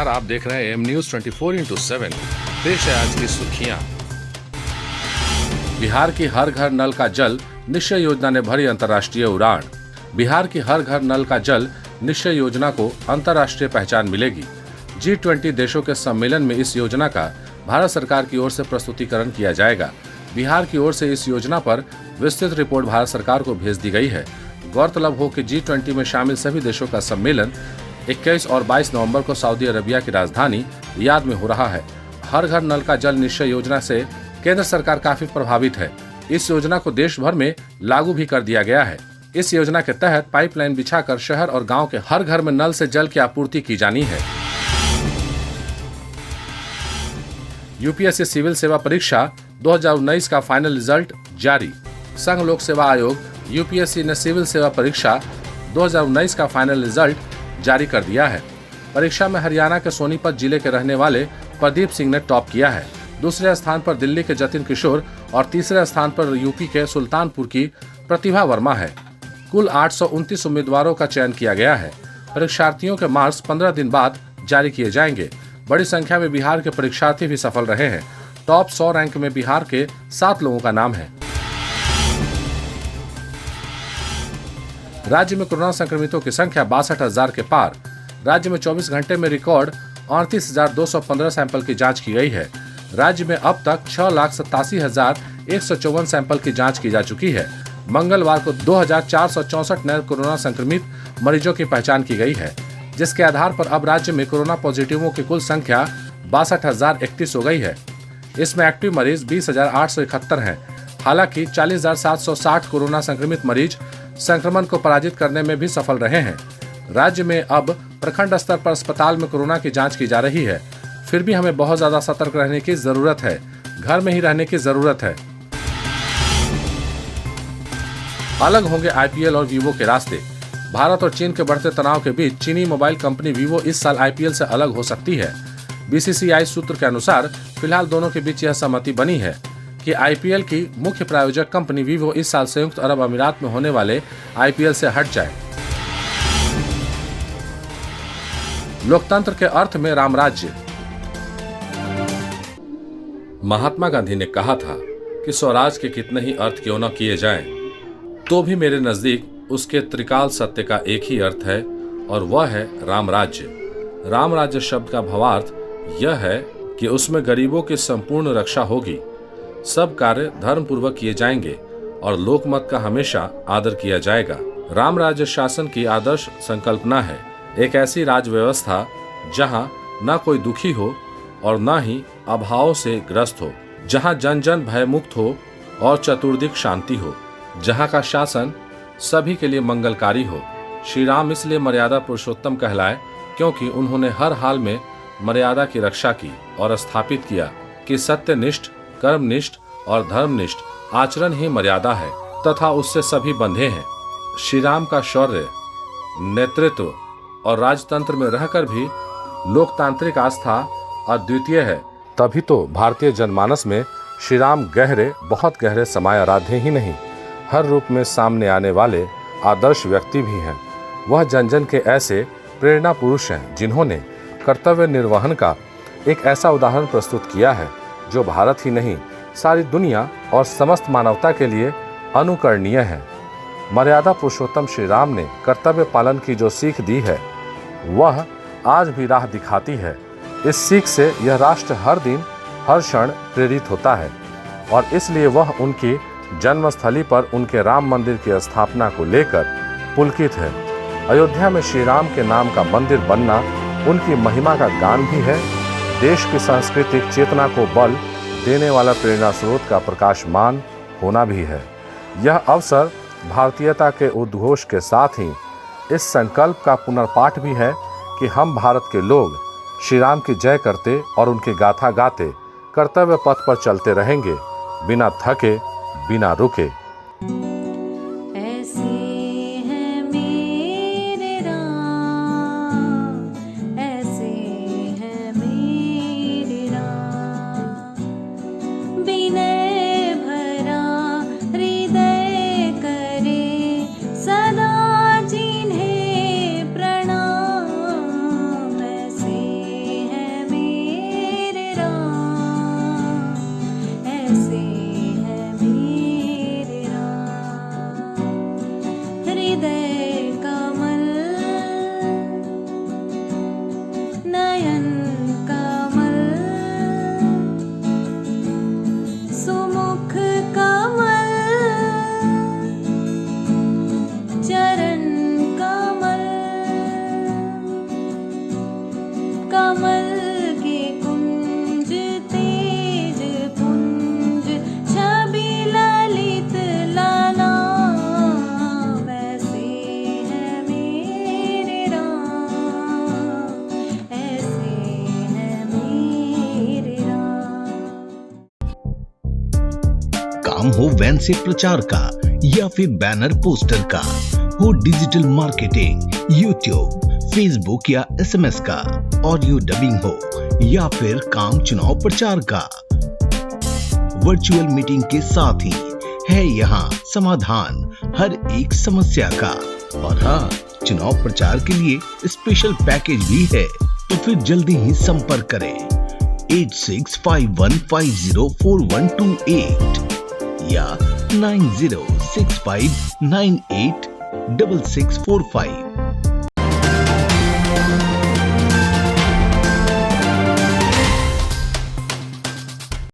नमस्कार, आप देख रहे हैं एम न्यूज 24x7। पेश है आज की सुर्खियां। बिहार की हर घर नल का जल निश्चय योजना ने भरी अंतर्राष्ट्रीय उड़ान। बिहार की हर घर नल का जल निश्चय योजना को अंतर्राष्ट्रीय पहचान मिलेगी। G20 देशों के सम्मेलन में इस योजना का भारत सरकार की ओर से प्रस्तुतिकरण किया जाएगा। बिहार की ओर से इस योजना पर विस्तृत रिपोर्ट भारत सरकार को भेज दी गई है। गौरतलब हो कि G20 में शामिल सभी देशों का सम्मेलन 21 और 22 नवंबर को सऊदी अरबिया की राजधानी रियाद में हो रहा है। हर घर नल का जल निश्चय योजना से केंद्र सरकार काफी प्रभावित है। इस योजना को देश भर में लागू भी कर दिया गया है। इस योजना के तहत पाइपलाइन बिछाकर शहर और गांव के हर घर में नल से जल की आपूर्ति की जानी है। यूपीएससी सिविल सेवा परीक्षा 2019 का फाइनल रिजल्ट जारी। संघ लोक सेवा आयोग यूपीएससी ने सिविल सेवा परीक्षा 2019 का फाइनल रिजल्ट जारी कर दिया है। परीक्षा में हरियाणा के सोनीपत जिले के रहने वाले प्रदीप सिंह ने टॉप किया है। दूसरे स्थान पर दिल्ली के जतिन किशोर और तीसरे स्थान पर यूपी के सुल्तानपुर की प्रतिभा वर्मा है। कुल 829 उम्मीदवारों का चयन किया गया है। परीक्षार्थियों के मार्क्स 15 दिन बाद जारी किए जाएंगे। बड़ी संख्या में बिहार के परीक्षार्थी भी सफल रहे हैं। टॉप 100 रैंक में बिहार के 7 लोगों का नाम है। राज्य में कोरोना संक्रमितों की संख्या 62,000 के पार। राज्य में 24 घंटे में रिकॉर्ड 38,215 सैंपल की जांच की गई है। राज्य में अब तक 6,87,154 सैंपल की जांच की जा चुकी है। मंगलवार को 2,464 नए कोरोना संक्रमित मरीजों की पहचान की गई है, जिसके आधार पर अब राज्य में कोरोना पॉजिटिवों की कुल संख्या 62,031 हो गई है। इसमें एक्टिव मरीज 20,871 हैं। हालांकि 40,760 कोरोना संक्रमित मरीज संक्रमण को पराजित करने में भी सफल रहे हैं। राज्य में अब प्रखंड स्तर पर अस्पताल में कोरोना की जांच की जा रही है। फिर भी हमें बहुत ज्यादा सतर्क रहने की जरूरत है। घर में ही रहने की जरूरत है। अलग होंगे आईपीएल और वीवो के रास्ते। भारत और चीन के बढ़ते तनाव के बीच चीनी मोबाइल कंपनी वीवो इस साल आईपीएल से अलग हो सकती है। बीसीसीआई सूत्र के अनुसार फिलहाल दोनों के बीच यह सहमति बनी है कि आईपीएल की मुख्य प्रायोजक कंपनी वीवो इस साल संयुक्त अरब अमीरात में होने वाले आईपीएल से हट जाए। लोकतंत्र के अर्थ में रामराज्य। महात्मा गांधी ने कहा था कि स्वराज के कितने ही अर्थ क्यों न किए जाएं, तो भी मेरे नजदीक उसके त्रिकाल सत्य का एक ही अर्थ है और वह है रामराज्य। रामराज्य शब्द का भावार्थ यह है कि उसमें गरीबों की संपूर्ण रक्षा होगी, सब कार्य धर्म पूर्वक किए जाएंगे और लोकमत का हमेशा आदर किया जाएगा। राम राज्य शासन की आदर्श संकल्पना है एक ऐसी राज व्यवस्था जहां न कोई दुखी हो और न ही अभाव से ग्रस्त हो, जहां जन जन भयमुक्त हो और चतुर्दिक शांति हो, जहां का शासन सभी के लिए मंगलकारी हो। श्री राम इसलिए मर्यादा पुरुषोत्तम कहलाए क्योंकि उन्होंने हर हाल में मर्यादा की रक्षा की और स्थापित किया कि सत्यनिष्ठ, कर्मनिष्ठ और धर्मनिष्ठ आचरण ही मर्यादा है तथा उससे सभी बंधे हैं। श्री राम का शौर्य, नेतृत्व और राजतंत्र में रहकर भी लोकतांत्रिक आस्था अद्वितीय है। तभी तो भारतीय जनमानस में श्री राम गहरे, बहुत गहरे समाये आराध्य ही नहीं, हर रूप में सामने आने वाले आदर्श व्यक्ति भी हैं। वह जन जन के ऐसे प्रेरणा पुरुष हैं जिन्होंने कर्तव्य निर्वहन का एक ऐसा उदाहरण प्रस्तुत किया है जो भारत ही नहीं सारी दुनिया और समस्त मानवता के लिए अनुकरणीय है। मर्यादा पुरुषोत्तम श्री राम ने कर्तव्य पालन की जो सीख दी है वह आज भी राह दिखाती है। इस सीख से यह राष्ट्र हर दिन हर क्षण प्रेरित होता है और इसलिए वह उनकी जन्मस्थली पर उनके राम मंदिर की स्थापना को लेकर पुलकित है। अयोध्या में श्री राम के नाम का मंदिर बनना उनकी महिमा का गान भी है। देश की सांस्कृतिक चेतना को बल देने वाला प्रेरणा स्रोत का प्रकाशमान होना भी है। यह अवसर भारतीयता के उद्घोष के साथ ही इस संकल्प का पुनर्पाठ भी है कि हम भारत के लोग श्री राम की जय करते और उनकी गाथा गाते कर्तव्य पथ पर चलते रहेंगे, बिना थके, बिना रुके। सदा जिन्हें प्रणाम, ऐसे हृदय कमल नयन कमल सुमुख कमल चरण कमल कमल के कुंज तेज पुंज छवि ललित लाला वैसे है मेरे राम ऐसे है मेरे राम। काम हो वैन से प्रचार का या फिर बैनर पोस्टर का, हो डिजिटल मार्केटिंग, यूट्यूब, फेसबुक या एसएमएस का, ऑडियो डबिंग हो या फिर काम चुनाव प्रचार का, वर्चुअल मीटिंग के साथ ही है यहाँ समाधान हर एक समस्या का। और हाँ, चुनाव प्रचार के लिए स्पेशल पैकेज भी है, तो फिर जल्दी ही संपर्क करें 8651504128 या 9065986645।